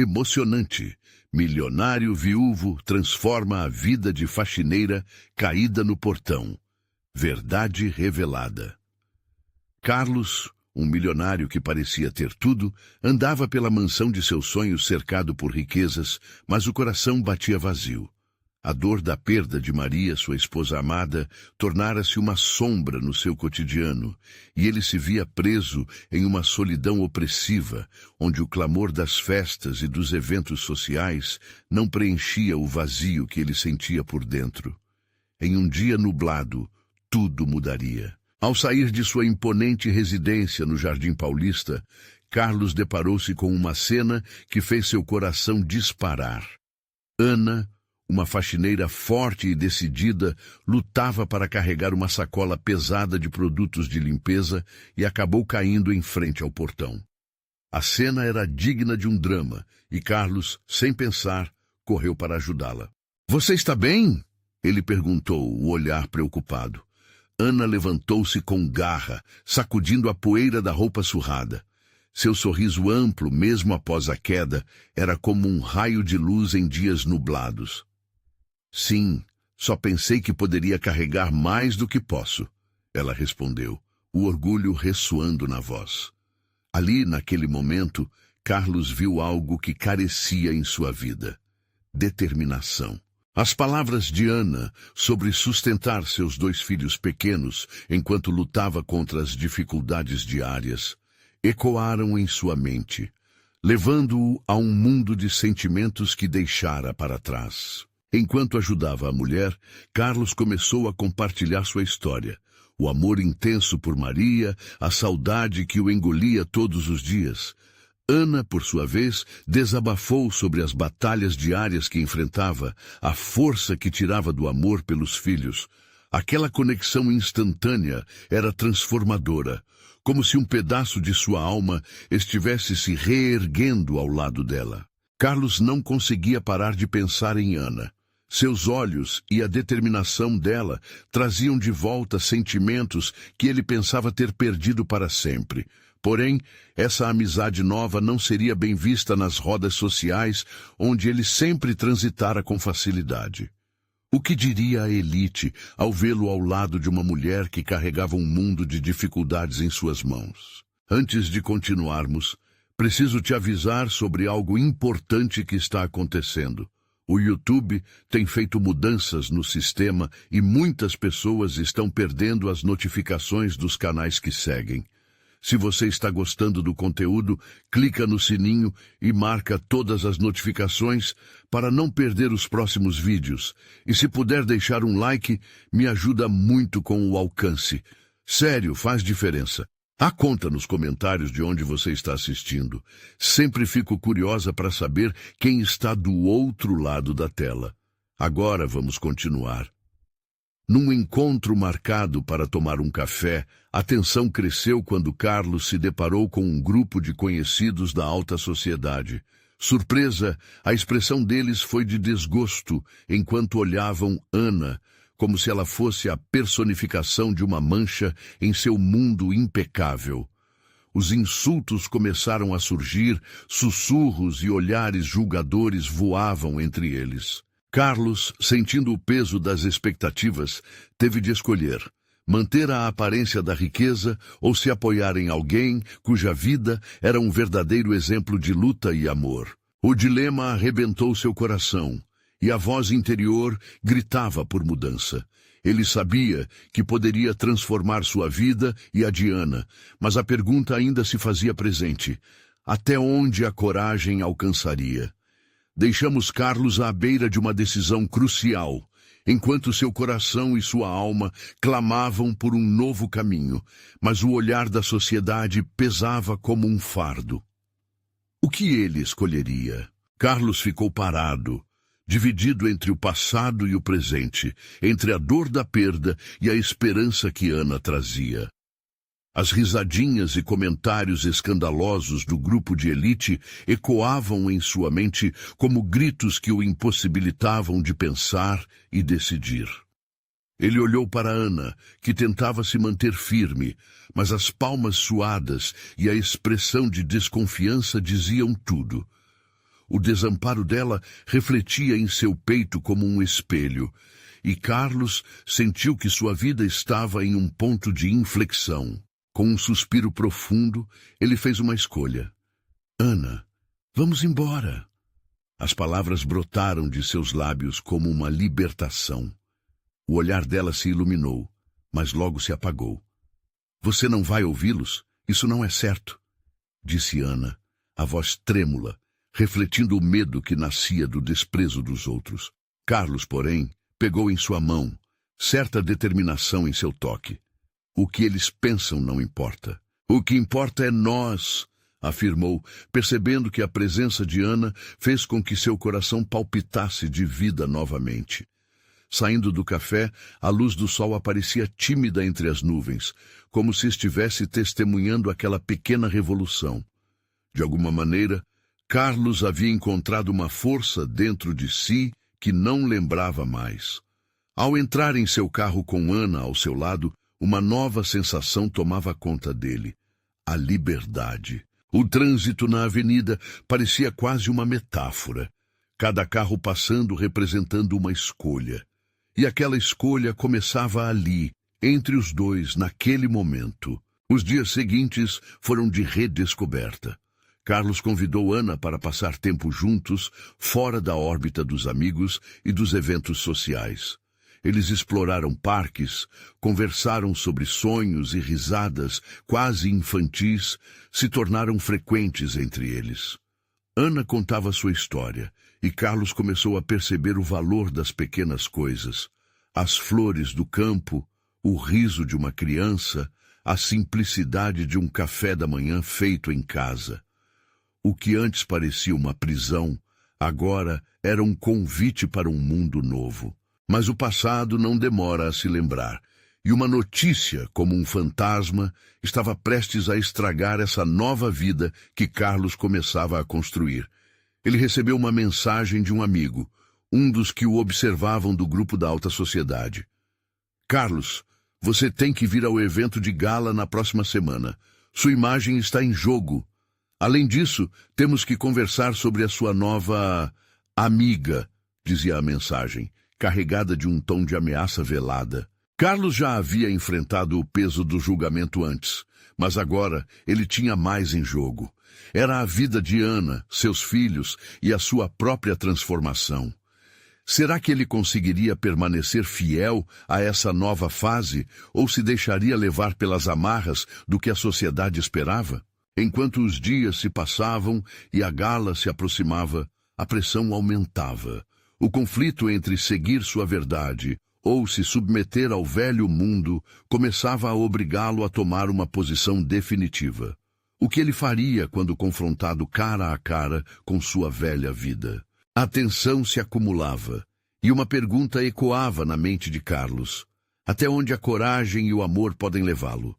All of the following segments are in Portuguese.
Emocionante. Milionário viúvo transforma a vida de faxineira caída no portão. Verdade revelada. Carlos, um milionário que parecia ter tudo, andava pela mansão de seus sonhos cercado por riquezas, mas o coração batia vazio. A dor da perda de Maria, sua esposa amada, tornara-se uma sombra no seu cotidiano, e ele se via preso em uma solidão opressiva, onde o clamor das festas e dos eventos sociais não preenchia o vazio que ele sentia por dentro. Em um dia nublado, tudo mudaria. Ao sair de sua imponente residência no Jardim Paulista, Carlos deparou-se com uma cena que fez seu coração disparar. Ana, uma faxineira forte e decidida, lutava para carregar uma sacola pesada de produtos de limpeza e acabou caindo em frente ao portão. A cena era digna de um drama e Carlos, sem pensar, correu para ajudá-la. "Você está bem?" ele perguntou, o olhar preocupado. Ana levantou-se com garra, sacudindo a poeira da roupa surrada. Seu sorriso amplo, mesmo após a queda, era como um raio de luz em dias nublados. "Sim, só pensei que poderia carregar mais do que posso", ela respondeu, o orgulho ressoando na voz. Ali, naquele momento, Carlos viu algo que carecia em sua vida: determinação. As palavras de Ana sobre sustentar seus 2 filhos pequenos enquanto lutava contra as dificuldades diárias ecoaram em sua mente, levando-o a um mundo de sentimentos que deixara para trás. Enquanto ajudava a mulher, Carlos começou a compartilhar sua história. O amor intenso por Maria, a saudade que o engolia todos os dias. Ana, por sua vez, desabafou sobre as batalhas diárias que enfrentava, a força que tirava do amor pelos filhos. Aquela conexão instantânea era transformadora, como se um pedaço de sua alma estivesse se reerguendo ao lado dela. Carlos não conseguia parar de pensar em Ana. Seus olhos e a determinação dela traziam de volta sentimentos que ele pensava ter perdido para sempre. Porém, essa amizade nova não seria bem vista nas rodas sociais, onde ele sempre transitara com facilidade. O que diria a elite ao vê-lo ao lado de uma mulher que carregava um mundo de dificuldades em suas mãos? Antes de continuarmos, preciso te avisar sobre algo importante que está acontecendo. O YouTube tem feito mudanças no sistema e muitas pessoas estão perdendo as notificações dos canais que seguem. Se você está gostando do conteúdo, clica no sininho e marca todas as notificações para não perder os próximos vídeos. E se puder deixar um like, me ajuda muito com o alcance. Sério, faz diferença. Conta nos comentários de onde você está assistindo. Sempre fico curiosa para saber quem está do outro lado da tela. Agora vamos continuar. Num encontro marcado para tomar um café, a tensão cresceu quando Carlos se deparou com um grupo de conhecidos da alta sociedade. Surpresa, a expressão deles foi de desgosto enquanto olhavam Ana, como se ela fosse a personificação de uma mancha em seu mundo impecável. Os insultos começaram a surgir, sussurros e olhares julgadores voavam entre eles. Carlos, sentindo o peso das expectativas, teve de escolher: manter a aparência da riqueza ou se apoiar em alguém cuja vida era um verdadeiro exemplo de luta e amor. O dilema arrebentou seu coração. E a voz interior gritava por mudança. Ele sabia que poderia transformar sua vida e a de Ana, mas a pergunta ainda se fazia presente: até onde a coragem alcançaria? Deixamos Carlos à beira de uma decisão crucial, enquanto seu coração e sua alma clamavam por um novo caminho, mas o olhar da sociedade pesava como um fardo. O que ele escolheria? Carlos ficou parado, dividido entre o passado e o presente, entre a dor da perda e a esperança que Ana trazia. As risadinhas e comentários escandalosos do grupo de elite ecoavam em sua mente como gritos que o impossibilitavam de pensar e decidir. Ele olhou para Ana, que tentava se manter firme, mas as palmas suadas e a expressão de desconfiança diziam tudo. O desamparo dela refletia em seu peito como um espelho, e Carlos sentiu que sua vida estava em um ponto de inflexão. Com um suspiro profundo, ele fez uma escolha. Ana, vamos embora. As palavras brotaram de seus lábios como uma libertação. O olhar dela se iluminou, mas logo se apagou. Você não vai ouvi-los? Isso não é certo, disse Ana, a voz trêmula, refletindo o medo que nascia do desprezo dos outros. Carlos, porém, pegou em sua mão, certa determinação em seu toque. O que eles pensam não importa. O que importa é nós, afirmou, percebendo que a presença de Ana fez com que seu coração palpitasse de vida novamente. Saindo do café, a luz do sol aparecia tímida entre as nuvens, como se estivesse testemunhando aquela pequena revolução. De alguma maneira, Carlos havia encontrado uma força dentro de si que não lembrava mais. Ao entrar em seu carro com Ana ao seu lado, uma nova sensação tomava conta dele: a liberdade. O trânsito na avenida parecia quase uma metáfora, cada carro passando representando uma escolha. E aquela escolha começava ali, entre os dois, naquele momento. Os dias seguintes foram de redescoberta. Carlos convidou Ana para passar tempo juntos, fora da órbita dos amigos e dos eventos sociais. Eles exploraram parques, conversaram sobre sonhos e risadas quase infantis se tornaram frequentes entre eles. Ana contava sua história, e Carlos começou a perceber o valor das pequenas coisas. As flores do campo, o riso de uma criança, a simplicidade de um café da manhã feito em casa. O que antes parecia uma prisão, agora era um convite para um mundo novo. Mas o passado não demora a se lembrar, e uma notícia, como um fantasma, estava prestes a estragar essa nova vida que Carlos começava a construir. Ele recebeu uma mensagem de um amigo, um dos que o observavam do grupo da alta sociedade. Carlos, você tem que vir ao evento de gala na próxima semana. Sua imagem está em jogo. Além disso, temos que conversar sobre a sua nova amiga, dizia a mensagem, carregada de um tom de ameaça velada. Carlos já havia enfrentado o peso do julgamento antes, mas agora ele tinha mais em jogo. Era a vida de Ana, seus filhos e a sua própria transformação. Será que ele conseguiria permanecer fiel a essa nova fase ou se deixaria levar pelas amarras do que a sociedade esperava? Enquanto os dias se passavam e a gala se aproximava, a pressão aumentava. O conflito entre seguir sua verdade ou se submeter ao velho mundo começava a obrigá-lo a tomar uma posição definitiva. O que ele faria quando confrontado cara a cara com sua velha vida? A tensão se acumulava, e uma pergunta ecoava na mente de Carlos: até onde a coragem e o amor podem levá-lo?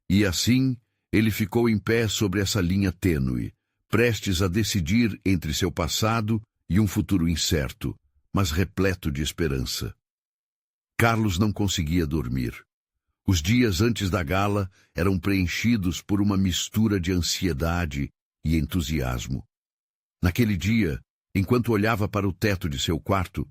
E assim, ele ficou em pé sobre essa linha tênue, prestes a decidir entre seu passado e um futuro incerto, mas repleto de esperança. Carlos não conseguia dormir. Os dias antes da gala eram preenchidos por uma mistura de ansiedade e entusiasmo. Naquele dia, enquanto olhava para o teto de seu quarto,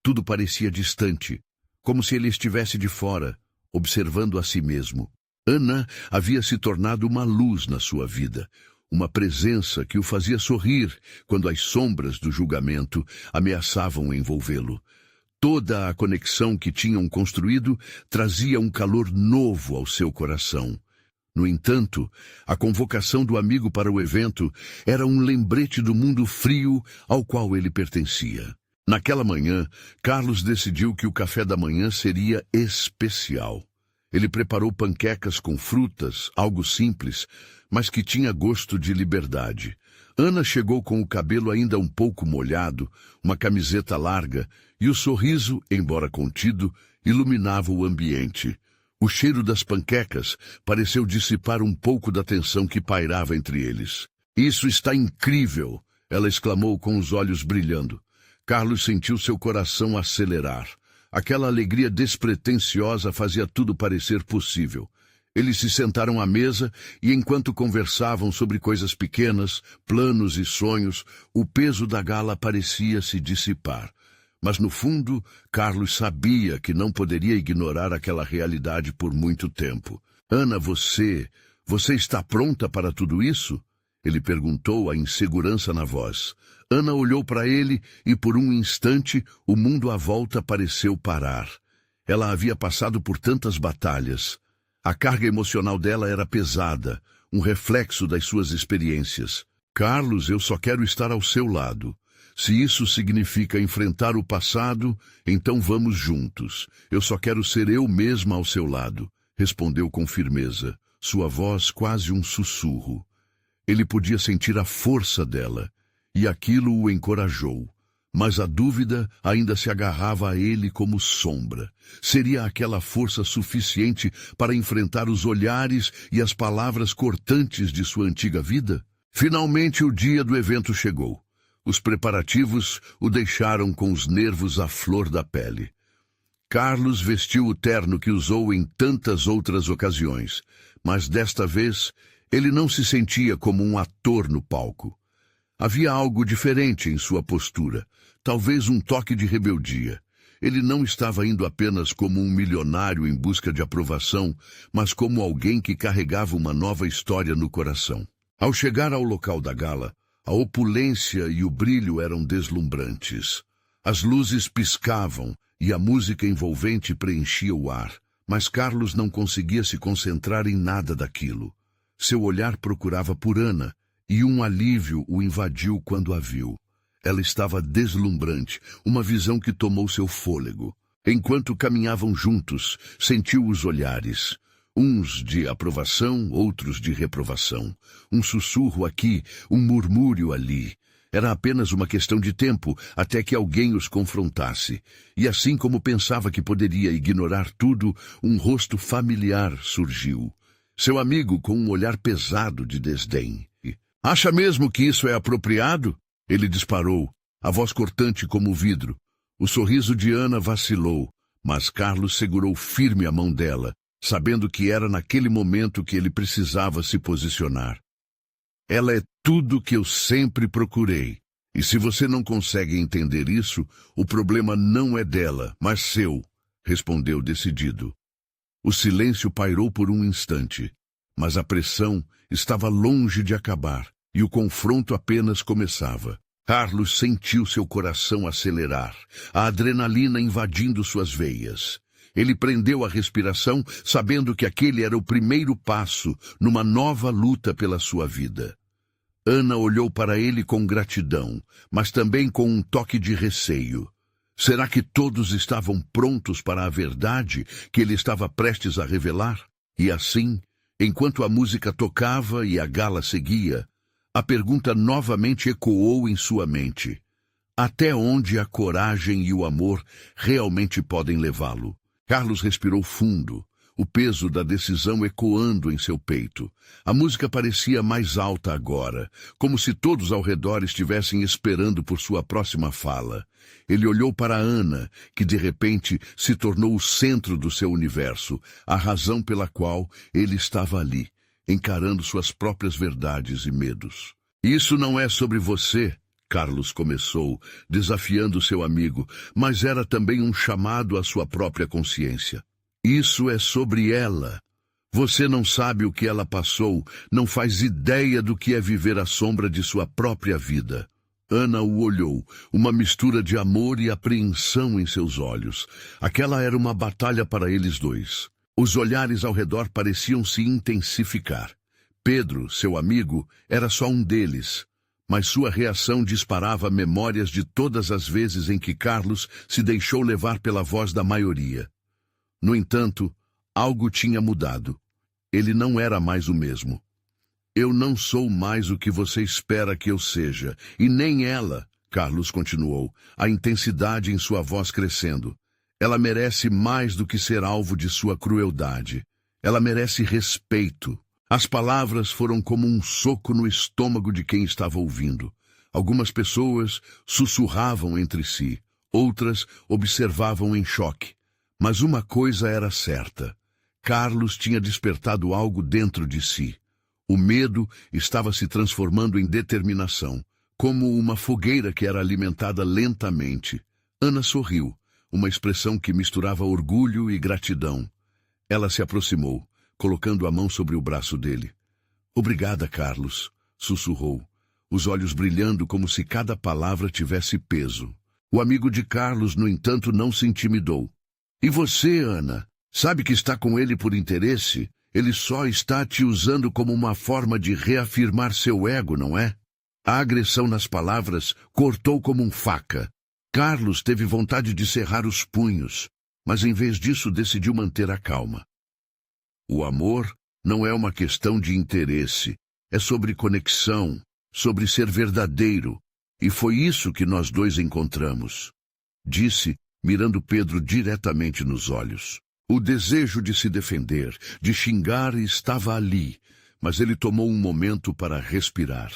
tudo parecia distante, como se ele estivesse de fora, observando a si mesmo. Ana havia se tornado uma luz na sua vida, uma presença que o fazia sorrir quando as sombras do julgamento ameaçavam envolvê-lo. Toda a conexão que tinham construído trazia um calor novo ao seu coração. No entanto, a convocação do amigo para o evento era um lembrete do mundo frio ao qual ele pertencia. Naquela manhã, Carlos decidiu que o café da manhã seria especial. Ele preparou panquecas com frutas, algo simples, mas que tinha gosto de liberdade. Ana chegou com o cabelo ainda um pouco molhado, uma camiseta larga, e o sorriso, embora contido, iluminava o ambiente. O cheiro das panquecas pareceu dissipar um pouco da tensão que pairava entre eles. "Isso está incrível!" ela exclamou com os olhos brilhando. Carlos sentiu seu coração acelerar. Aquela alegria despretensiosa fazia tudo parecer possível. Eles se sentaram à mesa e, enquanto conversavam sobre coisas pequenas, planos e sonhos, o peso da gala parecia se dissipar. Mas, no fundo, Carlos sabia que não poderia ignorar aquela realidade por muito tempo. Ana, você está pronta para tudo isso? Ele perguntou, a insegurança na voz. Ana olhou para ele e, por um instante, o mundo à volta pareceu parar. Ela havia passado por tantas batalhas. A carga emocional dela era pesada, um reflexo das suas experiências. Carlos, eu só quero estar ao seu lado. Se isso significa enfrentar o passado, então vamos juntos. Eu só quero ser eu mesma ao seu lado, respondeu com firmeza, sua voz quase um sussurro. Ele podia sentir a força dela, e aquilo o encorajou. Mas a dúvida ainda se agarrava a ele como sombra. Seria aquela força suficiente para enfrentar os olhares e as palavras cortantes de sua antiga vida? Finalmente o dia do evento chegou. Os preparativos o deixaram com os nervos à flor da pele. Carlos vestiu o terno que usou em tantas outras ocasiões, mas desta vez ele não se sentia como um ator no palco. Havia algo diferente em sua postura, talvez um toque de rebeldia. Ele não estava indo apenas como um milionário em busca de aprovação, mas como alguém que carregava uma nova história no coração. Ao chegar ao local da gala, a opulência e o brilho eram deslumbrantes. As luzes piscavam e a música envolvente preenchia o ar, mas Carlos não conseguia se concentrar em nada daquilo. Seu olhar procurava por Ana, e um alívio o invadiu quando a viu. Ela estava deslumbrante, uma visão que tomou seu fôlego. Enquanto caminhavam juntos, sentiu os olhares. Uns de aprovação, outros de reprovação. Um sussurro aqui, um murmúrio ali. Era apenas uma questão de tempo até que alguém os confrontasse. E assim como pensava que poderia ignorar tudo, um rosto familiar surgiu. Seu amigo com um olhar pesado de desdém. Acha mesmo que isso é apropriado? Ele disparou, a voz cortante como vidro. O sorriso de Ana vacilou, mas Carlos segurou firme a mão dela, sabendo que era naquele momento que ele precisava se posicionar. Ela é tudo que eu sempre procurei. E se você não consegue entender isso, o problema não é dela, mas seu, respondeu decidido. O silêncio pairou por um instante, mas a pressão estava longe de acabar, e o confronto apenas começava. Carlos sentiu seu coração acelerar, a adrenalina invadindo suas veias. Ele prendeu a respiração, sabendo que aquele era o primeiro passo numa nova luta pela sua vida. Ana olhou para ele com gratidão, mas também com um toque de receio. Será que todos estavam prontos para a verdade que ele estava prestes a revelar? E assim, enquanto a música tocava e a gala seguia, a pergunta novamente ecoou em sua mente. Até onde a coragem e o amor realmente podem levá-lo? Carlos respirou fundo, o peso da decisão ecoando em seu peito. A música parecia mais alta agora, como se todos ao redor estivessem esperando por sua próxima fala. Ele olhou para Ana, que de repente se tornou o centro do seu universo, a razão pela qual ele estava ali, encarando suas próprias verdades e medos. Isso não é sobre você, Carlos começou, desafiando seu amigo, mas era também um chamado à sua própria consciência. Isso é sobre ela. Você não sabe o que ela passou, não faz ideia do que é viver à sombra de sua própria vida. Ana o olhou, uma mistura de amor e apreensão em seus olhos. Aquela era uma batalha para eles dois. Os olhares ao redor pareciam se intensificar. Pedro, seu amigo, era só um deles, mas sua reação disparava memórias de todas as vezes em que Carlos se deixou levar pela voz da maioria. No entanto, algo tinha mudado. Ele não era mais o mesmo. Eu não sou mais o que você espera que eu seja, e nem ela, Carlos continuou, a intensidade em sua voz crescendo. Ela merece mais do que ser alvo de sua crueldade. Ela merece respeito. As palavras foram como um soco no estômago de quem estava ouvindo. Algumas pessoas sussurravam entre si, outras observavam em choque. Mas uma coisa era certa. Carlos tinha despertado algo dentro de si. O medo estava se transformando em determinação, como uma fogueira que era alimentada lentamente. Ana sorriu, uma expressão que misturava orgulho e gratidão. Ela se aproximou, colocando a mão sobre o braço dele. Obrigada, Carlos, sussurrou, os olhos brilhando como se cada palavra tivesse peso. O amigo de Carlos, no entanto, não se intimidou. E você, Ana? Sabe que está com ele por interesse? Ele só está te usando como uma forma de reafirmar seu ego, não é? A agressão nas palavras cortou como faca. Carlos teve vontade de cerrar os punhos, mas em vez disso decidiu manter a calma. O amor não é uma questão de interesse, é sobre conexão, sobre ser verdadeiro, e foi isso que nós dois encontramos, disse, mirando Pedro diretamente nos olhos. O desejo de se defender, de xingar, estava ali, mas ele tomou um momento para respirar.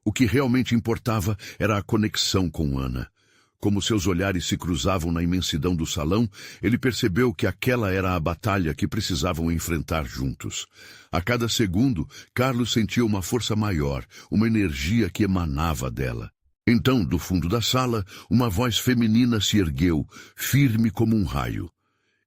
O que realmente importava era a conexão com Ana. Como seus olhares se cruzavam na imensidão do salão, ele percebeu que aquela era a batalha que precisavam enfrentar juntos. A cada segundo, Carlos sentia uma força maior, uma energia que emanava dela. Então, do fundo da sala, uma voz feminina se ergueu, firme como um raio.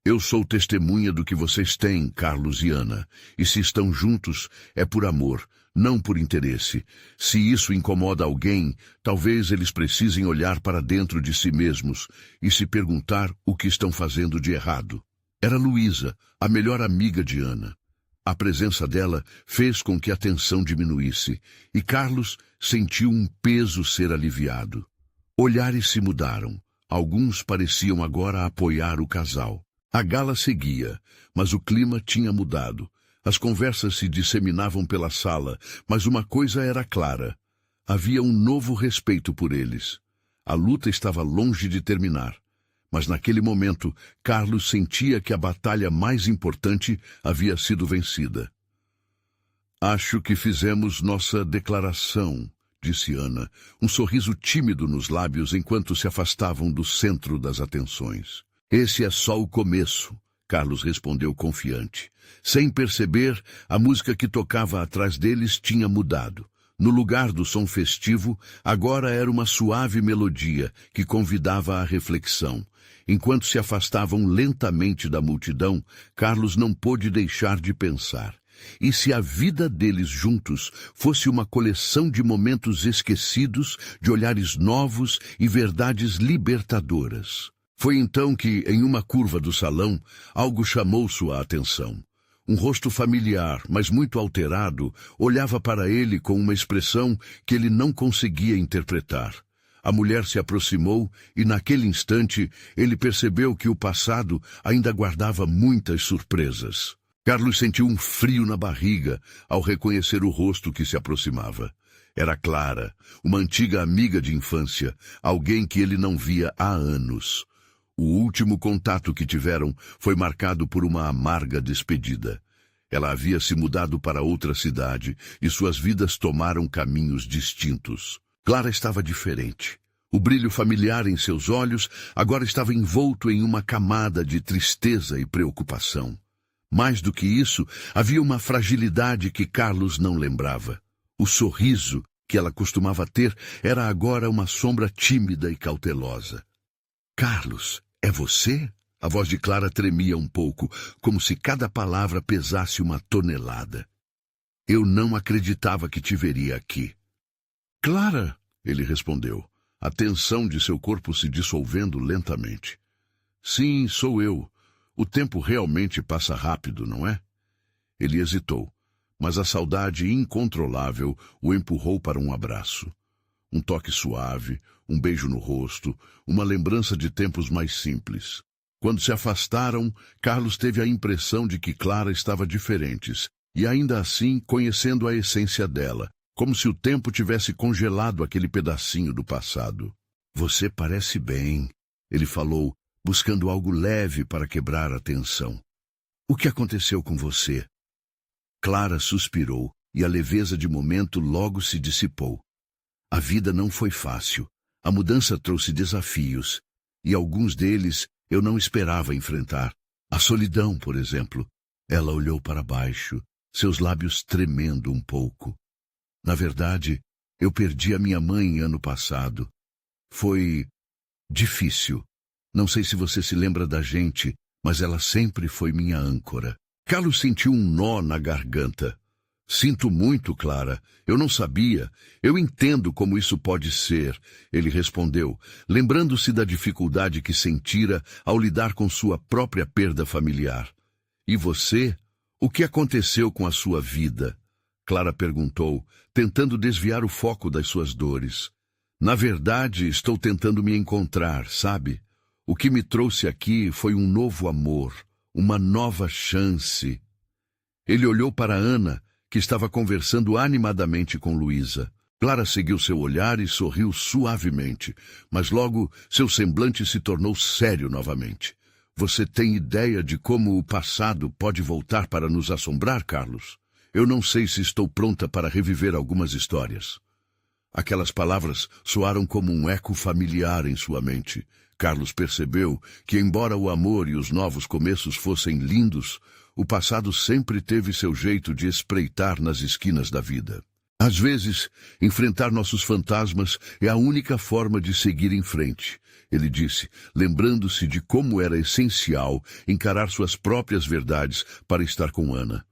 Eu sou testemunha do que vocês têm, Carlos e Ana, e se estão juntos, é por amor, não por interesse. Se isso incomoda alguém, talvez eles precisem olhar para dentro de si mesmos e se perguntar o que estão fazendo de errado. Era Luísa, a melhor amiga de Ana. A presença dela fez com que a tensão diminuísse, e Carlos sentiu um peso ser aliviado. Olhares se mudaram. Alguns pareciam agora apoiar o casal. A gala seguia, mas o clima tinha mudado. As conversas se disseminavam pela sala, mas uma coisa era clara. Havia um novo respeito por eles. A luta estava longe de terminar. Mas naquele momento, Carlos sentia que a batalha mais importante havia sido vencida. Acho que fizemos nossa declaração, disse Ana, um sorriso tímido nos lábios enquanto se afastavam do centro das atenções. Esse é só o começo, Carlos respondeu confiante. Sem perceber, a música que tocava atrás deles tinha mudado. No lugar do som festivo, agora era uma suave melodia que convidava à reflexão. Enquanto se afastavam lentamente da multidão, Carlos não pôde deixar de pensar. E se a vida deles juntos fosse uma coleção de momentos esquecidos, de olhares novos e verdades libertadoras? Foi então que, em uma curva do salão, algo chamou sua atenção. Um rosto familiar, mas muito alterado, olhava para ele com uma expressão que ele não conseguia interpretar. A mulher se aproximou e, naquele instante, ele percebeu que o passado ainda guardava muitas surpresas. Carlos sentiu um frio na barriga ao reconhecer o rosto que se aproximava. Era Clara, uma antiga amiga de infância, alguém que ele não via há anos. O último contato que tiveram foi marcado por uma amarga despedida. Ela havia se mudado para outra cidade e suas vidas tomaram caminhos distintos. Clara estava diferente. O brilho familiar em seus olhos agora estava envolto em uma camada de tristeza e preocupação. Mais do que isso, havia uma fragilidade que Carlos não lembrava. O sorriso que ela costumava ter era agora uma sombra tímida e cautelosa. Carlos, é você? A voz de Clara tremia um pouco, como se cada palavra pesasse uma tonelada. Eu não acreditava que te veria aqui. Clara, ele respondeu, a tensão de seu corpo se dissolvendo lentamente. Sim, sou eu. O tempo realmente passa rápido, não é? Ele hesitou, mas a saudade incontrolável o empurrou para um abraço. Um toque suave, um beijo no rosto, uma lembrança de tempos mais simples. Quando se afastaram, Carlos teve a impressão de que Clara estava diferente, e ainda assim conhecendo a essência dela, como se o tempo tivesse congelado aquele pedacinho do passado. Você parece bem, ele falou, buscando algo leve para quebrar a tensão. O que aconteceu com você? Clara suspirou, e a leveza de momento logo se dissipou. A vida não foi fácil. A mudança trouxe desafios, e alguns deles eu não esperava enfrentar. A solidão, por exemplo. Ela olhou para baixo, seus lábios tremendo um pouco. Na verdade, eu perdi a minha mãe ano passado. Foi difícil. Não sei se você se lembra da gente, mas ela sempre foi minha âncora. Carlos sentiu um nó na garganta. Sinto muito, Clara. Eu não sabia. Eu entendo como isso pode ser, ele respondeu, lembrando-se da dificuldade que sentira ao lidar com sua própria perda familiar. E você? O que aconteceu com a sua vida? Clara perguntou, tentando desviar o foco das suas dores. Na verdade, estou tentando me encontrar, sabe? O que me trouxe aqui foi um novo amor, uma nova chance. Ele olhou para Ana, que estava conversando animadamente com Luísa. Clara seguiu seu olhar e sorriu suavemente, mas logo seu semblante se tornou sério novamente. Você tem ideia de como o passado pode voltar para nos assombrar, Carlos? Eu não sei se estou pronta para reviver algumas histórias. Aquelas palavras soaram como um eco familiar em sua mente. Carlos percebeu que, embora o amor e os novos começos fossem lindos, o passado sempre teve seu jeito de espreitar nas esquinas da vida. Às vezes, enfrentar nossos fantasmas é a única forma de seguir em frente, ele disse, lembrando-se de como era essencial encarar suas próprias verdades para estar com Ana.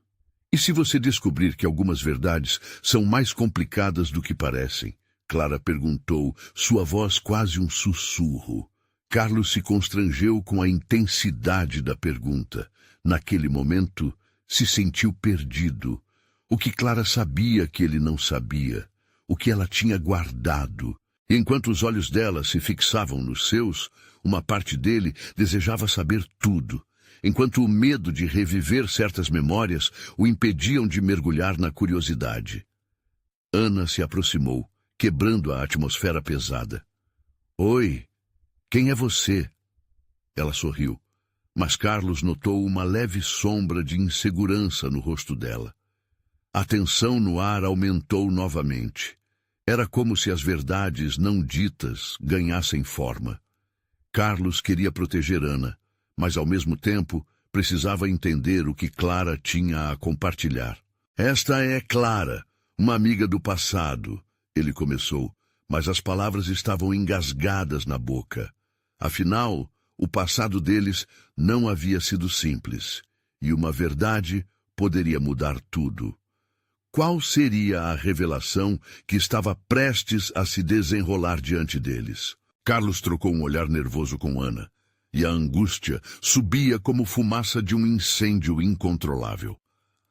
E se você descobrir que algumas verdades são mais complicadas do que parecem? Clara perguntou, sua voz quase um sussurro. Carlos se constrangeu com a intensidade da pergunta. Naquele momento, se sentiu perdido. O que Clara sabia que ele não sabia, o que ela tinha guardado. E enquanto os olhos dela se fixavam nos seus, uma parte dele desejava saber tudo, enquanto o medo de reviver certas memórias o impediam de mergulhar na curiosidade. Ana se aproximou, quebrando a atmosfera pesada. Oi, quem é você? Ela sorriu, mas Carlos notou uma leve sombra de insegurança no rosto dela. A tensão no ar aumentou novamente. Era como se as verdades não ditas ganhassem forma. Carlos queria proteger Ana, mas ao mesmo tempo precisava entender o que Clara tinha a compartilhar. Esta é Clara, uma amiga do passado, ele começou, mas as palavras estavam engasgadas na boca. Afinal, o passado deles não havia sido simples, e uma verdade poderia mudar tudo. Qual seria a revelação que estava prestes a se desenrolar diante deles? Carlos trocou um olhar nervoso com Ana, e a angústia subia como fumaça de um incêndio incontrolável.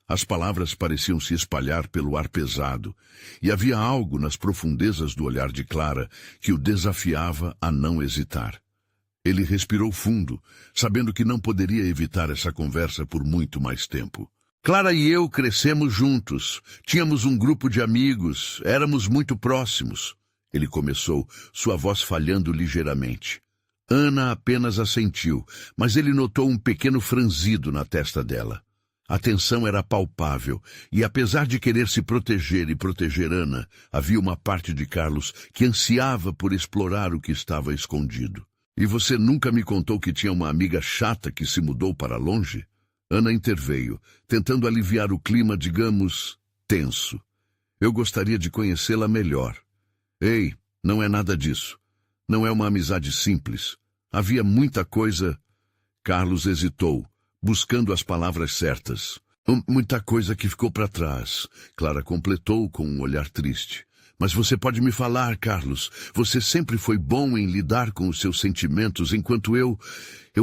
As palavras pareciam se espalhar pelo ar pesado, e havia algo nas profundezas do olhar de Clara que o desafiava a não hesitar. Ele respirou fundo, sabendo que não poderia evitar essa conversa por muito mais tempo. Clara e eu crescemos juntos. Tínhamos um grupo de amigos, éramos muito próximos. Ele começou, sua voz falhando ligeiramente. Ana apenas assentiu, mas ele notou um pequeno franzido na testa dela. A tensão era palpável, e apesar de querer se proteger e proteger Ana, havia uma parte de Carlos que ansiava por explorar o que estava escondido. E você nunca me contou que tinha uma amiga chata que se mudou para longe? Ana interveio, tentando aliviar o clima, digamos, tenso. Eu gostaria de conhecê-la melhor. Ei, não é nada disso. Não é uma amizade simples. Havia muita coisa... Carlos hesitou, buscando as palavras certas. Muita coisa que ficou para trás, Clara completou com um olhar triste. Mas você pode me falar, Carlos. Você sempre foi bom em lidar com os seus sentimentos, enquanto eu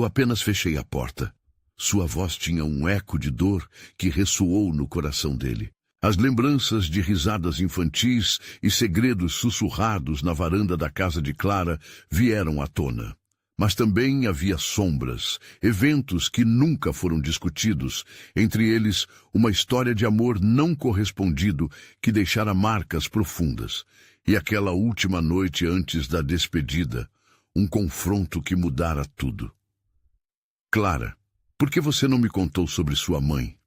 apenas fechei a porta. Sua voz tinha um eco de dor que ressoou no coração dele. As lembranças de risadas infantis e segredos sussurrados na varanda da casa de Clara vieram à tona. Mas também havia sombras, eventos que nunca foram discutidos, entre eles uma história de amor não correspondido que deixara marcas profundas, e aquela última noite antes da despedida, um confronto que mudara tudo. Clara, por que você não me contou sobre sua mãe?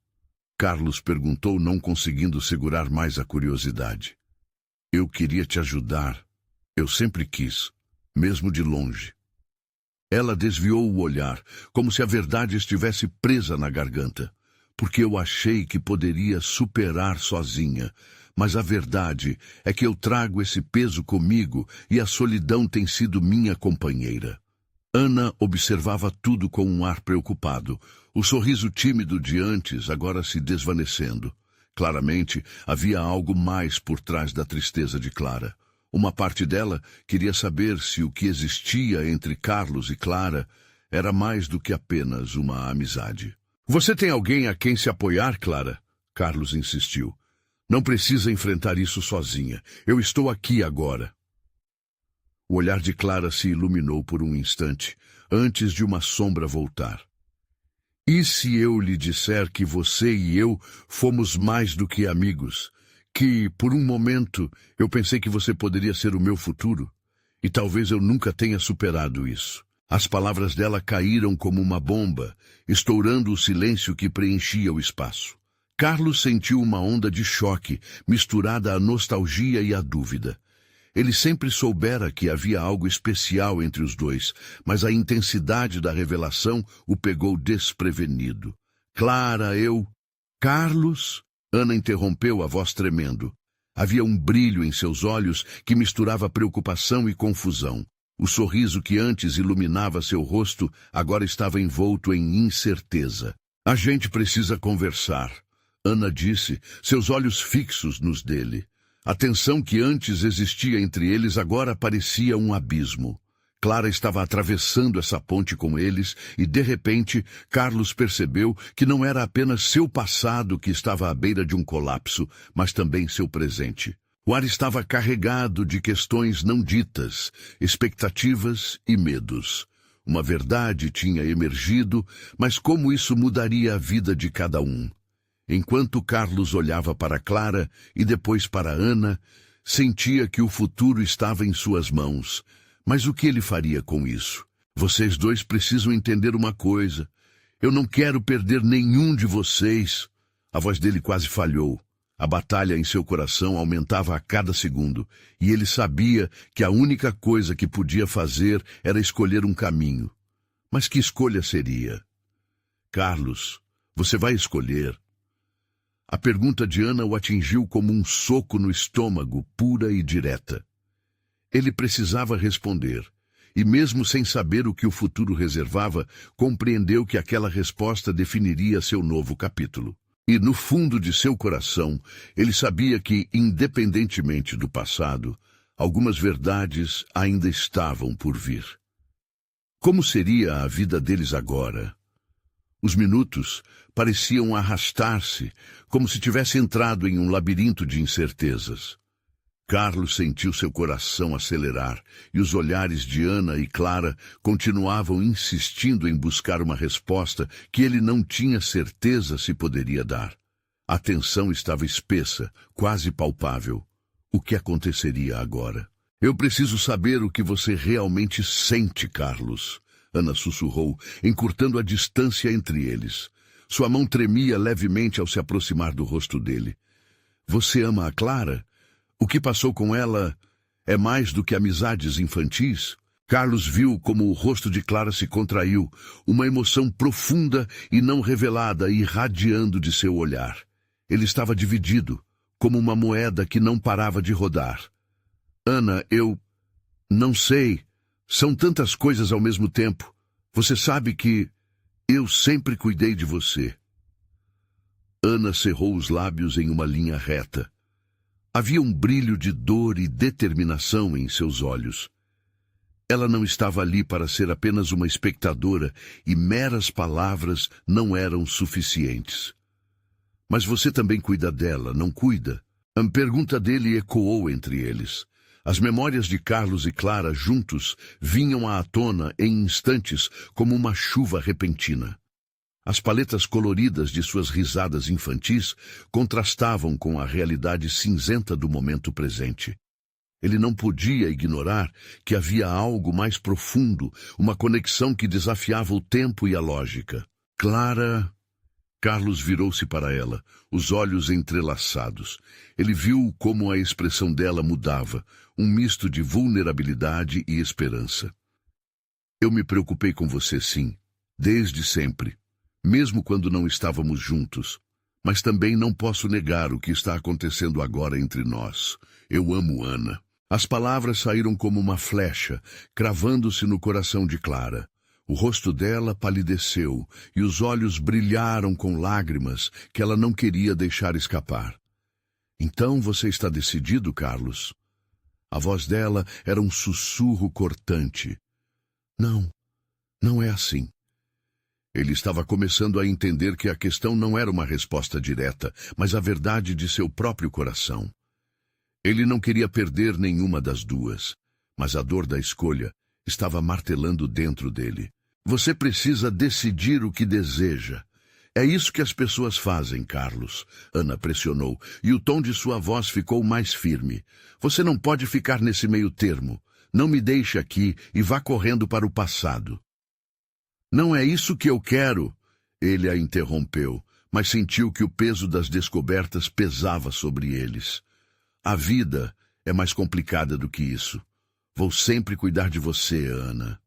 Carlos perguntou, não conseguindo segurar mais a curiosidade. Eu queria te ajudar. Eu sempre quis, mesmo de longe. Ela desviou o olhar, como se a verdade estivesse presa na garganta. porque eu achei que poderia superar sozinha. Mas a verdade é que eu trago esse peso comigo e a solidão tem sido minha companheira. Ana observava tudo com um ar preocupado, o sorriso tímido de antes agora se desvanecendo. Claramente, havia algo mais por trás da tristeza de Clara. Uma parte dela queria saber se o que existia entre Carlos e Clara era mais do que apenas uma amizade. Você tem alguém a quem se apoiar, Clara? Carlos insistiu. Não precisa enfrentar isso sozinha. Eu estou aqui agora. O olhar de Clara se iluminou por um instante, antes de uma sombra voltar. E se eu lhe disser que você e eu fomos mais do que amigos? Que, por um momento, eu pensei que você poderia ser o meu futuro? E talvez eu nunca tenha superado isso. As palavras dela caíram como uma bomba, estourando o silêncio que preenchia o espaço. Carlos sentiu uma onda de choque, misturada à nostalgia e à dúvida. Ele sempre soubera que havia algo especial entre os dois, mas a intensidade da revelação o pegou desprevenido. Clara, eu... Carlos? Ana interrompeu, a voz tremendo. Havia um brilho em seus olhos que misturava preocupação e confusão. O sorriso que antes iluminava seu rosto agora estava envolto em incerteza. A gente precisa conversar, Ana disse, seus olhos fixos nos dele. A tensão que antes existia entre eles agora parecia um abismo. Clara estava atravessando essa ponte com eles e, de repente, Carlos percebeu que não era apenas seu passado que estava à beira de um colapso, mas também seu presente. O ar estava carregado de questões não ditas, expectativas e medos. Uma verdade tinha emergido, mas como isso mudaria a vida de cada um? Enquanto Carlos olhava para Clara e depois para Ana, sentia que o futuro estava em suas mãos. Mas o que ele faria com isso? Vocês dois precisam entender uma coisa. Eu não quero perder nenhum de vocês. A voz dele quase falhou. A batalha em seu coração aumentava a cada segundo, e ele sabia que a única coisa que podia fazer era escolher um caminho. Mas que escolha seria? Carlos, você vai escolher. A pergunta de Ana o atingiu como um soco no estômago, pura e direta. Ele precisava responder, e mesmo sem saber o que o futuro reservava, compreendeu que aquela resposta definiria seu novo capítulo. E no fundo de seu coração, ele sabia que, independentemente do passado, algumas verdades ainda estavam por vir. Como seria a vida deles agora? Os minutos pareciam arrastar-se, como se tivesse entrado em um labirinto de incertezas. Carlos sentiu seu coração acelerar, e os olhares de Ana e Clara continuavam insistindo em buscar uma resposta que ele não tinha certeza se poderia dar. A tensão estava espessa, quase palpável. O que aconteceria agora? Eu preciso saber o que você realmente sente, Carlos, Ana sussurrou, encurtando a distância entre eles. Sua mão tremia levemente ao se aproximar do rosto dele. Você ama a Clara? O que passou com ela é mais do que amizades infantis? Carlos viu como o rosto de Clara se contraiu, uma emoção profunda e não revelada irradiando de seu olhar. Ele estava dividido, como uma moeda que não parava de rodar. Ana, eu... não sei. São tantas coisas ao mesmo tempo. Você sabe que eu sempre cuidei de você. Ana cerrou os lábios em uma linha reta. Havia um brilho de dor e determinação em seus olhos. Ela não estava ali para ser apenas uma espectadora e meras palavras não eram suficientes. Mas você também cuida dela, não cuida? A pergunta dele ecoou entre eles. As memórias de Carlos e Clara juntos vinham à tona em instantes como uma chuva repentina. As paletas coloridas de suas risadas infantis contrastavam com a realidade cinzenta do momento presente. Ele não podia ignorar que havia algo mais profundo, uma conexão que desafiava o tempo e a lógica. Clara... Carlos virou-se para ela, os olhos entrelaçados. Ele viu como a expressão dela mudava, um misto de vulnerabilidade e esperança. Eu me preocupei com você, sim, desde sempre. mesmo quando não estávamos juntos. Mas também não posso negar o que está acontecendo agora entre nós. Eu amo Ana. As palavras saíram como uma flecha, cravando-se no coração de Clara. O rosto dela palideceu e os olhos brilharam com lágrimas que ela não queria deixar escapar. Então você está decidido, Carlos? A voz dela era um sussurro cortante. Não, não é assim. Ele estava começando a entender que a questão não era uma resposta direta, mas a verdade de seu próprio coração. Ele não queria perder nenhuma das duas, mas a dor da escolha estava martelando dentro dele. Você precisa decidir o que deseja. É isso que as pessoas fazem, Carlos. Ana pressionou, e o tom de sua voz ficou mais firme. Você não pode ficar nesse meio termo. Não me deixe aqui e vá correndo para o passado. Não é isso que eu quero, ele a interrompeu, mas sentiu que o peso das descobertas pesava sobre eles. A vida é mais complicada do que isso. Vou sempre cuidar de você, Ana.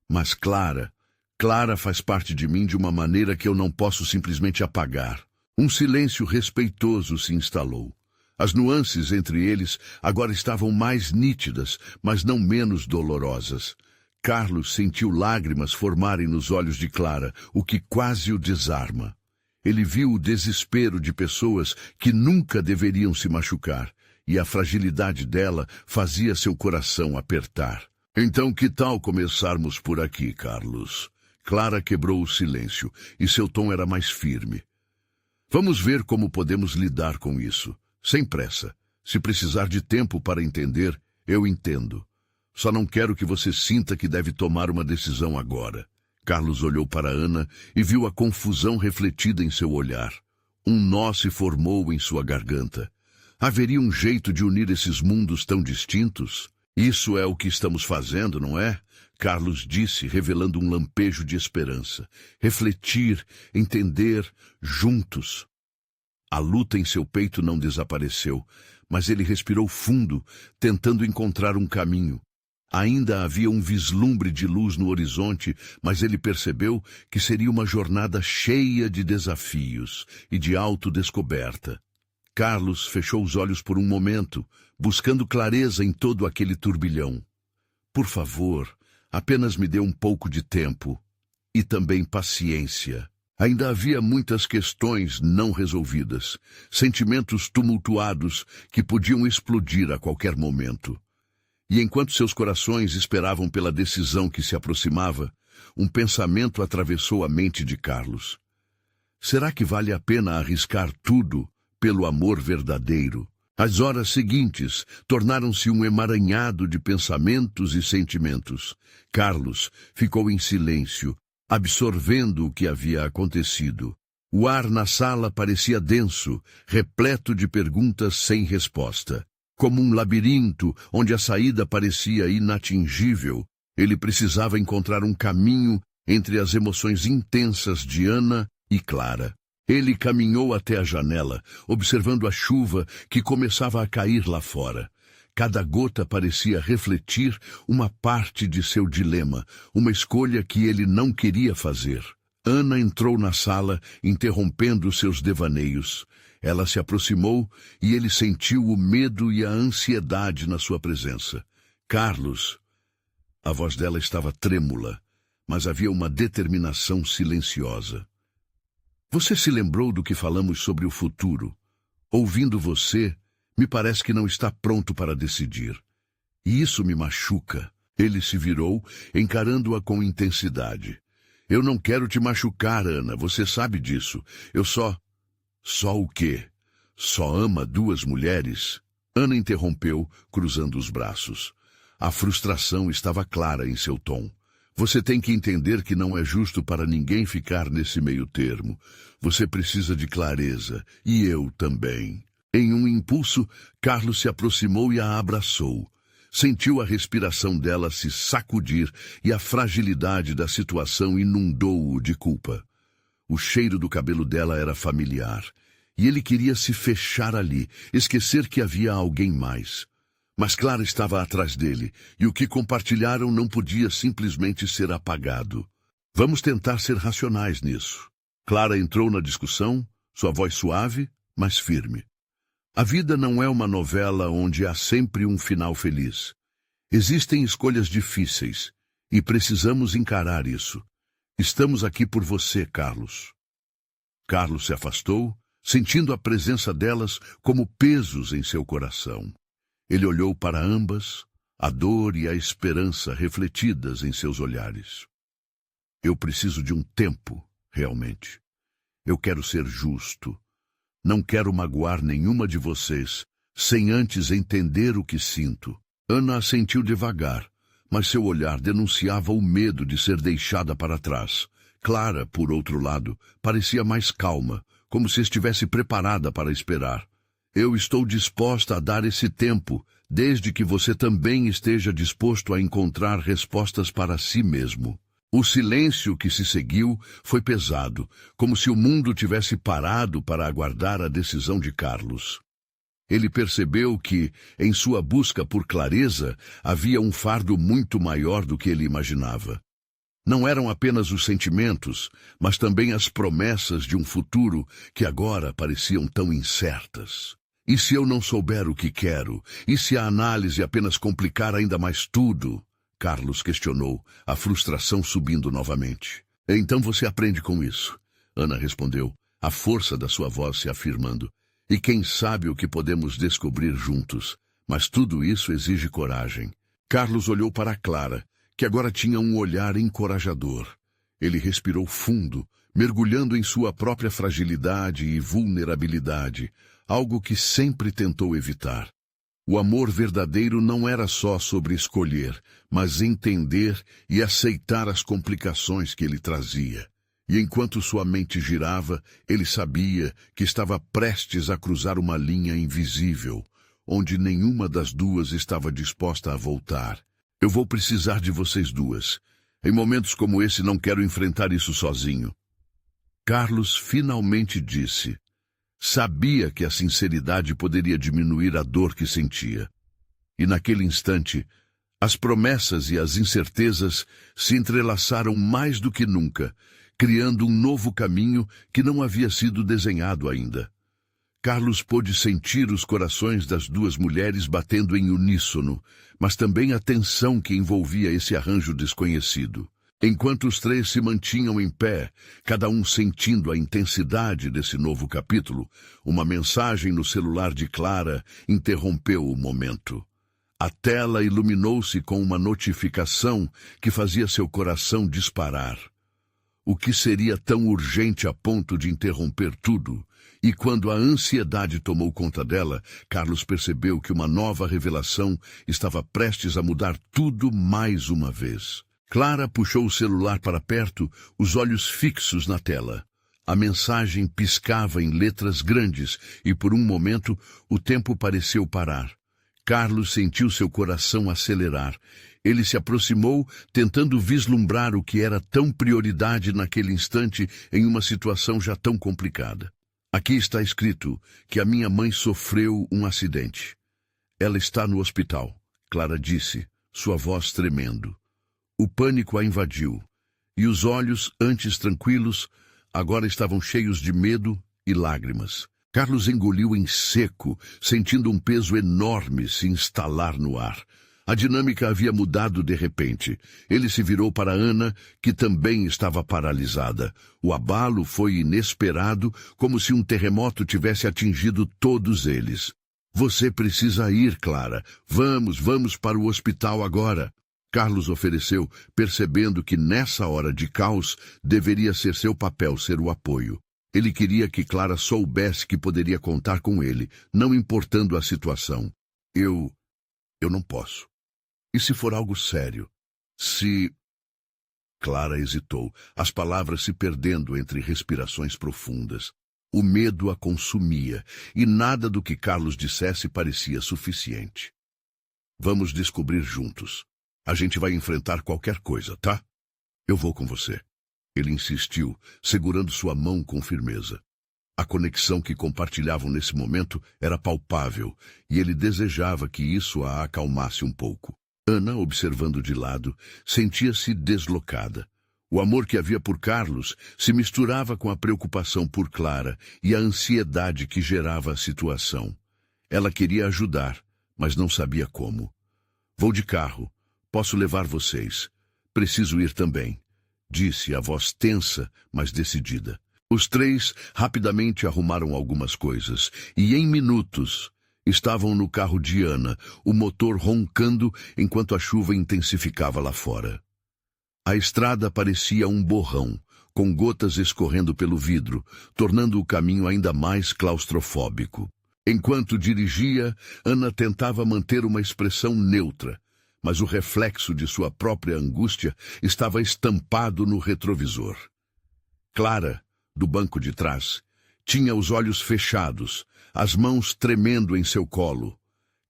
Mas Clara faz parte de mim de uma maneira que eu não posso simplesmente apagar. Um silêncio respeitoso se instalou. As nuances entre eles agora estavam mais nítidas, mas não menos dolorosas. Carlos sentiu lágrimas formarem nos olhos de Clara, o que quase o desarma. Ele viu o desespero de pessoas que nunca deveriam se machucar, e a fragilidade dela fazia seu coração apertar. Então que tal começarmos por aqui, Carlos? Clara quebrou o silêncio, e seu tom era mais firme. Vamos ver como podemos lidar com isso. Sem pressa. Se precisar de tempo para entender, eu entendo. Só não quero que você sinta que deve tomar uma decisão agora. Carlos olhou para Ana e viu a confusão refletida em seu olhar. Um nó se formou em sua garganta. Haveria um jeito de unir esses mundos tão distintos? Isso é o que estamos fazendo, não é? Carlos disse, revelando um lampejo de esperança. Refletir, entender, juntos. A luta em seu peito não desapareceu, mas ele respirou fundo, tentando encontrar um caminho. Ainda havia um vislumbre de luz no horizonte, mas ele percebeu que seria uma jornada cheia de desafios e de autodescoberta. Carlos fechou os olhos por um momento, buscando clareza em todo aquele turbilhão. Por favor, apenas me dê um pouco de tempo e também paciência. Ainda havia muitas questões não resolvidas, sentimentos tumultuados que podiam explodir a qualquer momento. E enquanto seus corações esperavam pela decisão que se aproximava, um pensamento atravessou a mente de Carlos. Será que vale a pena arriscar tudo pelo amor verdadeiro? As horas seguintes tornaram-se um emaranhado de pensamentos e sentimentos. Carlos ficou em silêncio, absorvendo o que havia acontecido. O ar na sala parecia denso, repleto de perguntas sem resposta. Como um labirinto onde a saída parecia inatingível, ele precisava encontrar um caminho entre as emoções intensas de Ana e Clara. Ele caminhou até a janela, observando a chuva que começava a cair lá fora. Cada gota parecia refletir uma parte de seu dilema, uma escolha que ele não queria fazer. Ana entrou na sala, interrompendo seus devaneios. Ela se aproximou e ele sentiu o medo e a ansiedade na sua presença. Carlos. A voz dela estava trêmula, mas havia uma determinação silenciosa. Você se lembrou do que falamos sobre o futuro? Ouvindo você, me parece que não está pronto para decidir. E isso me machuca. Ele se virou, encarando-a com intensidade. Eu não quero te machucar, Ana, você sabe disso. Eu só... Só o quê? Só ama duas mulheres? Ana interrompeu, cruzando os braços. A frustração estava clara em seu tom. Você tem que entender que não é justo para ninguém ficar nesse meio termo. Você precisa de clareza, e eu também. Em um impulso, Carlos se aproximou e a abraçou. Sentiu a respiração dela se sacudir e a fragilidade da situação inundou-o de culpa. O cheiro do cabelo dela era familiar, e ele queria se fechar ali, esquecer que havia alguém mais. Mas Clara estava atrás dele, e o que compartilharam não podia simplesmente ser apagado. Vamos tentar ser racionais nisso. Clara entrou na discussão, sua voz suave, mas firme. A vida não é uma novela onde há sempre um final feliz. Existem escolhas difíceis, e precisamos encarar isso. Estamos aqui por você, Carlos. Carlos se afastou, sentindo a presença delas como pesos em seu coração. Ele olhou para ambas, a dor e a esperança refletidas em seus olhares. Eu preciso de um tempo, realmente. Eu quero ser justo. Não quero magoar nenhuma de vocês, sem antes entender o que sinto. Ana assentiu devagar, mas seu olhar denunciava o medo de ser deixada para trás. Clara, por outro lado, parecia mais calma, como se estivesse preparada para esperar. Eu estou disposta a dar esse tempo, desde que você também esteja disposto a encontrar respostas para si mesmo. O silêncio que se seguiu foi pesado, como se o mundo tivesse parado para aguardar a decisão de Carlos. Ele percebeu que, em sua busca por clareza, havia um fardo muito maior do que ele imaginava. Não eram apenas os sentimentos, mas também as promessas de um futuro que agora pareciam tão incertas. E se eu não souber o que quero? E se a análise apenas complicar ainda mais tudo? Carlos questionou, a frustração subindo novamente. Então você aprende com isso, Ana respondeu, a força da sua voz se afirmando. E quem sabe o que podemos descobrir juntos, mas tudo isso exige coragem. Carlos olhou para Clara, que agora tinha um olhar encorajador. Ele respirou fundo, mergulhando em sua própria fragilidade e vulnerabilidade, algo que sempre tentou evitar. O amor verdadeiro não era só sobre escolher, mas entender e aceitar as complicações que ele trazia. E enquanto sua mente girava, ele sabia que estava prestes a cruzar uma linha invisível, onde nenhuma das duas estava disposta a voltar. Eu vou precisar de vocês duas. Em momentos como esse não quero enfrentar isso sozinho. Carlos finalmente disse. Sabia que a sinceridade poderia diminuir a dor que sentia. E naquele instante, as promessas e as incertezas se entrelaçaram mais do que nunca, criando um novo caminho que não havia sido desenhado ainda. Carlos pôde sentir os corações das duas mulheres batendo em uníssono, mas também a tensão que envolvia esse arranjo desconhecido. Enquanto os três se mantinham em pé, cada um sentindo a intensidade desse novo capítulo, uma mensagem no celular de Clara interrompeu o momento. A tela iluminou-se com uma notificação que fazia seu coração disparar. O que seria tão urgente a ponto de interromper tudo? E quando a ansiedade tomou conta dela, Carlos percebeu que uma nova revelação estava prestes a mudar tudo mais uma vez. Clara puxou o celular para perto, os olhos fixos na tela. A mensagem piscava em letras grandes e, por um momento, o tempo pareceu parar. Carlos sentiu seu coração acelerar. Ele se aproximou, tentando vislumbrar o que era tão prioridade naquele instante em uma situação já tão complicada. Aqui está escrito que a minha mãe sofreu um acidente. Ela está no hospital, Clara disse, sua voz tremendo. O pânico a invadiu, e os olhos, antes tranquilos, agora estavam cheios de medo e lágrimas. Carlos engoliu em seco, sentindo um peso enorme se instalar no ar. A dinâmica havia mudado de repente. Ele se virou para Ana, que também estava paralisada. O abalo foi inesperado, como se um terremoto tivesse atingido todos eles. Você precisa ir, Clara. Vamos para o hospital agora. Carlos ofereceu, percebendo que nessa hora de caos deveria ser seu papel ser o apoio. Ele queria que Clara soubesse que poderia contar com ele, não importando a situação. Eu não posso. E se for algo sério? Se... Clara hesitou, as palavras se perdendo entre respirações profundas. O medo a consumia, e nada do que Carlos dissesse parecia suficiente. Vamos descobrir juntos. A gente vai enfrentar qualquer coisa, tá? Eu vou com você. Ele insistiu, segurando sua mão com firmeza. A conexão que compartilhavam nesse momento era palpável, e ele desejava que isso a acalmasse um pouco. Ana, observando de lado, sentia-se deslocada. O amor que havia por Carlos se misturava com a preocupação por Clara e a ansiedade que gerava a situação. Ela queria ajudar, mas não sabia como. Vou de carro. Posso levar vocês. Preciso ir também, disse a voz tensa, mas decidida. Os três rapidamente arrumaram algumas coisas e, em minutos, estavam no carro de Ana, o motor roncando enquanto a chuva intensificava lá fora. A estrada parecia um borrão, com gotas escorrendo pelo vidro, tornando o caminho ainda mais claustrofóbico. Enquanto dirigia, Ana tentava manter uma expressão neutra, mas o reflexo de sua própria angústia estava estampado no retrovisor. Clara, do banco de trás, tinha os olhos fechados, as mãos tremendo em seu colo.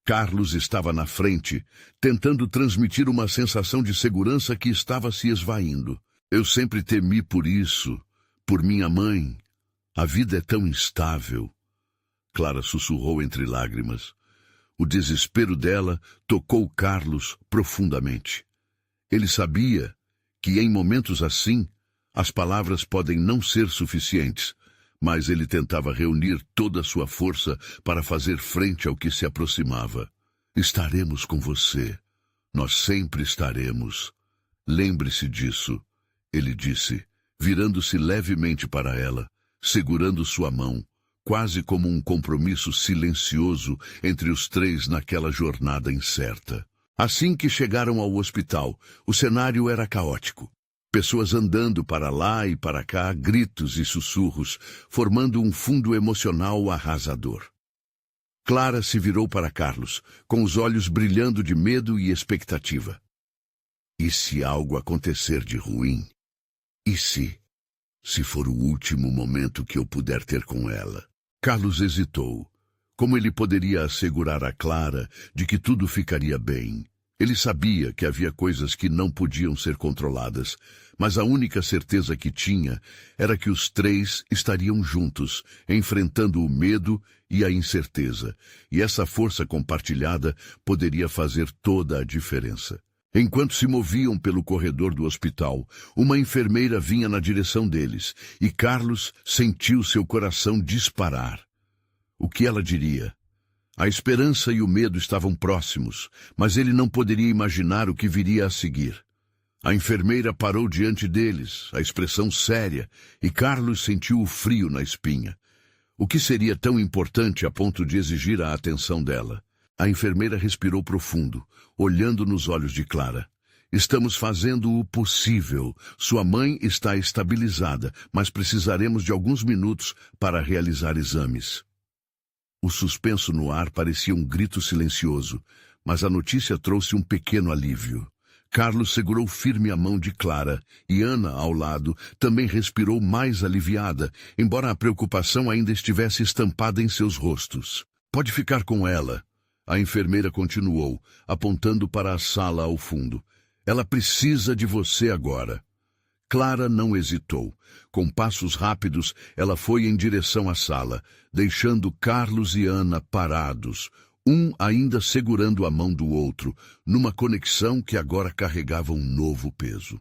Carlos estava na frente, tentando transmitir uma sensação de segurança que estava se esvaindo. Eu sempre temi por isso, por minha mãe. A vida é tão instável. Clara sussurrou entre lágrimas. O desespero dela tocou Carlos profundamente. Ele sabia que, em momentos assim, as palavras podem não ser suficientes, mas ele tentava reunir toda a sua força para fazer frente ao que se aproximava. Estaremos com você. Nós sempre estaremos. Lembre-se disso, ele disse, virando-se levemente para ela, segurando sua mão, quase como um compromisso silencioso entre os três naquela jornada incerta. Assim que chegaram ao hospital, o cenário era caótico. Pessoas andando para lá e para cá, gritos e sussurros, formando um fundo emocional arrasador. Clara se virou para Carlos, com os olhos brilhando de medo e expectativa. E se algo acontecer de ruim? E se for o último momento que eu puder ter com ela? Carlos hesitou. Como ele poderia assegurar a Clara de que tudo ficaria bem? Ele sabia que havia coisas que não podiam ser controladas, mas a única certeza que tinha era que os três estariam juntos, enfrentando o medo e a incerteza, e essa força compartilhada poderia fazer toda a diferença. Enquanto se moviam pelo corredor do hospital, uma enfermeira vinha na direção deles, e Carlos sentiu seu coração disparar. O que ela diria? A esperança e o medo estavam próximos, mas ele não poderia imaginar o que viria a seguir. A enfermeira parou diante deles, a expressão séria, e Carlos sentiu o frio na espinha. O que seria tão importante a ponto de exigir a atenção dela? A enfermeira respirou profundo, olhando nos olhos de Clara. Estamos fazendo o possível. Sua mãe está estabilizada, mas precisaremos de alguns minutos para realizar exames. O suspenso no ar parecia um grito silencioso, mas a notícia trouxe um pequeno alívio. Carlos segurou firme a mão de Clara, e Ana, ao lado, também respirou mais aliviada, embora a preocupação ainda estivesse estampada em seus rostos. Pode ficar com ela, a enfermeira continuou, apontando para a sala ao fundo. Ela precisa de você agora. Clara não hesitou. Com passos rápidos, ela foi em direção à sala, deixando Carlos e Ana parados, um ainda segurando a mão do outro, numa conexão que agora carregava um novo peso.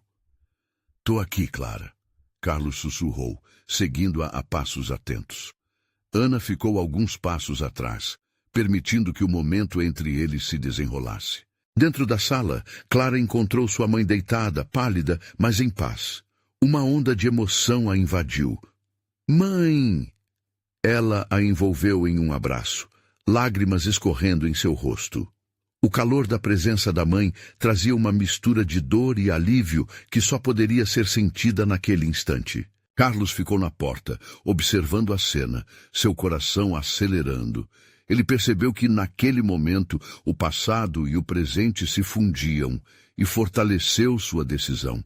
Tô aqui, Clara, Carlos sussurrou, seguindo-a a passos atentos. Ana ficou alguns passos atrás, permitindo que o momento entre eles se desenrolasse. Dentro da sala, Clara encontrou sua mãe deitada, pálida, mas em paz. Uma onda de emoção a invadiu. Mãe! Ela a envolveu em um abraço, lágrimas escorrendo em seu rosto. O calor da presença da mãe trazia uma mistura de dor e alívio que só poderia ser sentida naquele instante. Carlos ficou na porta, observando a cena, seu coração acelerando. Ele percebeu que, naquele momento, o passado e o presente se fundiam e fortaleceu sua decisão.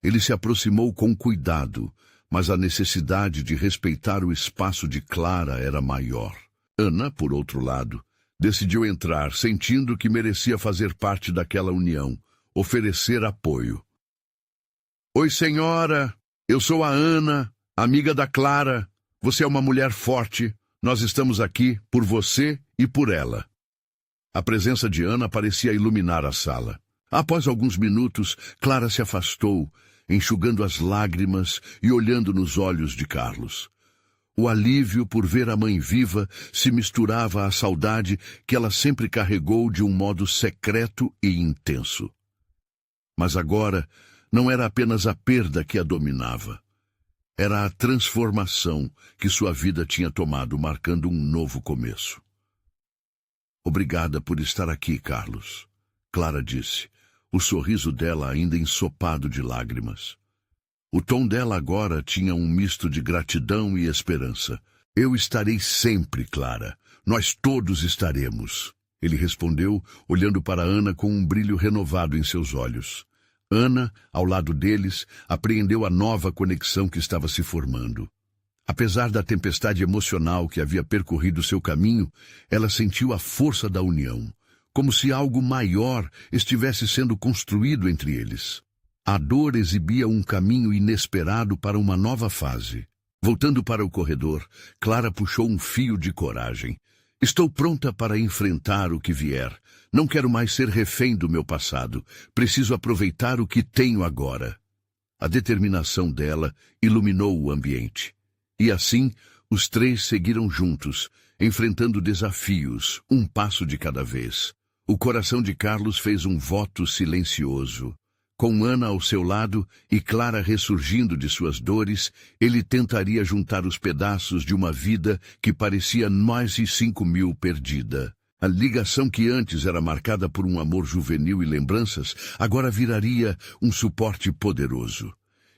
Ele se aproximou com cuidado, mas a necessidade de respeitar o espaço de Clara era maior. Ana, por outro lado, decidiu entrar, sentindo que merecia fazer parte daquela união, oferecer apoio. Oi, senhora! Eu sou a Ana, amiga da Clara. Você é uma mulher forte. Nós estamos aqui por você e por ela. A presença de Ana parecia iluminar a sala. Após alguns minutos, Clara se afastou, enxugando as lágrimas e olhando nos olhos de Carlos. O alívio por ver a mãe viva se misturava à saudade que ela sempre carregou de um modo secreto e intenso. Mas agora não era apenas a perda que a dominava. Era a transformação que sua vida tinha tomado, marcando um novo começo. Obrigada por estar aqui, Carlos, Clara disse, o sorriso dela ainda ensopado de lágrimas. O tom dela agora tinha um misto de gratidão e esperança. Eu estarei sempre, Clara. Nós todos estaremos. Ele respondeu, olhando para Ana com um brilho renovado em seus olhos. Ana, ao lado deles, apreendeu a nova conexão que estava se formando. Apesar da tempestade emocional que havia percorrido seu caminho, ela sentiu a força da união, como se algo maior estivesse sendo construído entre eles. A dor exibia um caminho inesperado para uma nova fase. Voltando para o corredor, Clara puxou um fio de coragem. Estou pronta para enfrentar o que vier. Não quero mais ser refém do meu passado. Preciso aproveitar o que tenho agora. A determinação dela iluminou o ambiente. E assim, os três seguiram juntos, enfrentando desafios, um passo de cada vez. O coração de Carlos fez um voto silencioso. Com Ana ao seu lado e Clara ressurgindo de suas dores, ele tentaria juntar os pedaços de uma vida que parecia mais de 5.000 perdida. A ligação que antes era marcada por um amor juvenil e lembranças, agora viraria um suporte poderoso.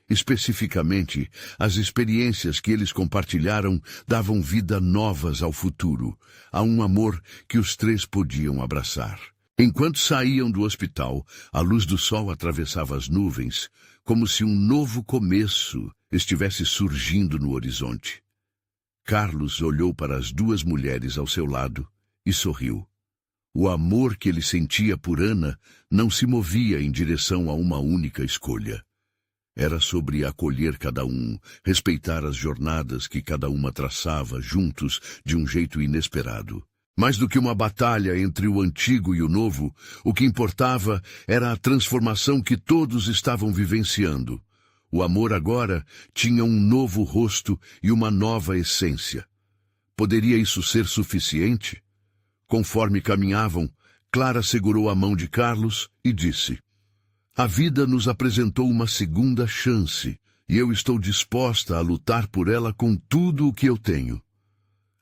Especificamente, as experiências que eles compartilharam davam vida novas ao futuro, a um amor que os três podiam abraçar. Enquanto saíam do hospital, a luz do sol atravessava as nuvens, como se um novo começo estivesse surgindo no horizonte. Carlos olhou para as duas mulheres ao seu lado e sorriu. O amor que ele sentia por Ana não se movia em direção a uma única escolha. Era sobre acolher cada um, respeitar as jornadas que cada uma traçava juntos de um jeito inesperado. Mais do que uma batalha entre o antigo e o novo, o que importava era a transformação que todos estavam vivenciando. O amor agora tinha um novo rosto e uma nova essência. Poderia isso ser suficiente? Conforme caminhavam, Clara segurou a mão de Carlos e disse: "A vida nos apresentou uma segunda chance, e eu estou disposta a lutar por ela com tudo o que eu tenho."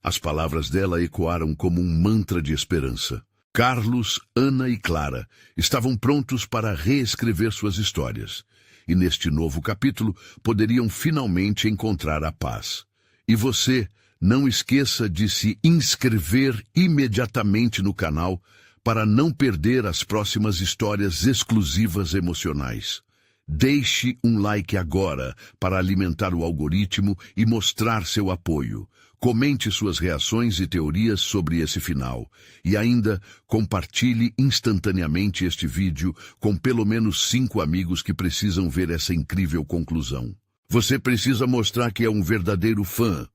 As palavras dela ecoaram como um mantra de esperança. Carlos, Ana e Clara estavam prontos para reescrever suas histórias. E neste novo capítulo poderiam finalmente encontrar a paz. E você, não esqueça de se inscrever imediatamente no canal para não perder as próximas histórias exclusivas emocionais. Deixe um like agora para alimentar o algoritmo e mostrar seu apoio. Comente suas reações e teorias sobre esse final. E ainda, compartilhe instantaneamente este vídeo com pelo menos 5 amigos que precisam ver essa incrível conclusão. Você precisa mostrar que é um verdadeiro fã.